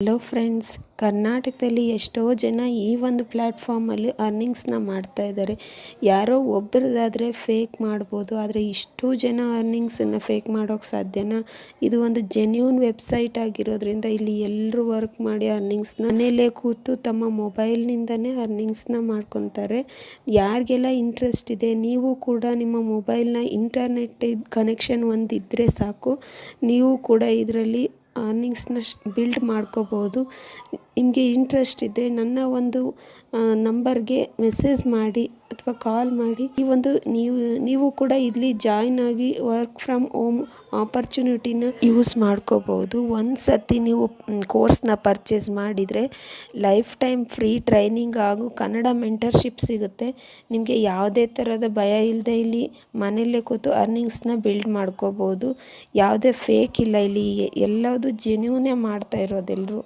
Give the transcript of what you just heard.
Hello friends, ಕರ್ನಾಟಕದಲ್ಲಿ ಎಷ್ಟೋ ಜನ ಈ ಒಂದು ಪ್ಲ್ಯಾಟ್ಫಾರ್ಮಲ್ಲಿ ಅರ್ನಿಂಗ್ಸ್ನ ಮಾಡ್ತಾ ಇದ್ದಾರೆ. ಯಾರೋ ಒಬ್ಬರದಾದರೆ ಫೇಕ್ ಮಾಡ್ಬೋದು, ಆದರೆ ಇಷ್ಟು ಜನ ಅರ್ನಿಂಗ್ಸನ್ನು ಫೇಕ್ ಮಾಡೋಕ್ಕೆ ಸಾಧ್ಯನಾ? ಇದು ಒಂದು ಜೆನ್ಯೂನ್ ವೆಬ್ಸೈಟ್ ಆಗಿರೋದ್ರಿಂದ ಇಲ್ಲಿ ಎಲ್ಲರೂ ವರ್ಕ್ ಮಾಡಿ ಅರ್ನಿಂಗ್ಸ್ನ ಮನೆಯಲ್ಲೇ ಕೂತು ತಮ್ಮ ಮೊಬೈಲ್ನಿಂದನೇ ಅರ್ನಿಂಗ್ಸ್ನ ಮಾಡ್ಕೊತಾರೆ. ಯಾರಿಗೆಲ್ಲ ಇಂಟ್ರೆಸ್ಟ್ ಇದೆ, ನೀವು ಕೂಡ ನಿಮ್ಮ ಮೊಬೈಲ್ನ ಇಂಟರ್ನೆಟ್ ಕನೆಕ್ಷನ್ ಒಂದಿದ್ದರೆ ಸಾಕು, ನೀವು ಕೂಡ ಇದರಲ್ಲಿ ಅರ್ನಿಂಗ್ಸ್ನ ಬಿಲ್ಡ್ ಮಾಡ್ಕೋಬೋದು. ನಿಮಗೆ ಇಂಟ್ರೆಸ್ಟ್ ಇದೆ ನನ್ನ ಒಂದು ನಂಬರ್ಗೆ ಮೆಸೇಜ್ ಮಾಡಿ ಅಥವಾ ಕಾಲ್ ಮಾಡಿ ನೀವು ಕೂಡ ಇಲ್ಲಿ ಜಾಯ್ನ್ ಆಗಿ ವರ್ಕ್ ಫ್ರಮ್ ಹೋಮ್ ಆಪರ್ಚುನಿಟಿನ ಯೂಸ್ ಮಾಡ್ಕೋಬೋದು. ಒಂದು ಸತಿ ನೀವು ಕೋರ್ಸ್ನ ಪರ್ಚೇಸ್ ಮಾಡಿದರೆ ಲೈಫ್ ಟೈಮ್ ಫ್ರೀ ಟ್ರೈನಿಂಗ್ ಹಾಗೂ ಕನ್ನಡ ಮೆಂಟರ್ಶಿಪ್ ಸಿಗುತ್ತೆ. ನಿಮಗೆ ಯಾವುದೇ ಥರದ ಭಯ ಇಲ್ಲದೆ ಇಲ್ಲಿ ಮನೆಯಲ್ಲೇ ಕೂತು ಅರ್ನಿಂಗ್ಸ್ನ ಬಿಲ್ಡ್ ಮಾಡ್ಕೋಬೋದು. ಯಾವುದೇ ಫೇಕ್ ಇಲ್ಲ, ಇಲ್ಲಿ ಎಲ್ಲದು ಜೆನ್ಯೂನೇ ಮಾಡ್ತಾ ಇರೋದೆಲ್ಲರೂ.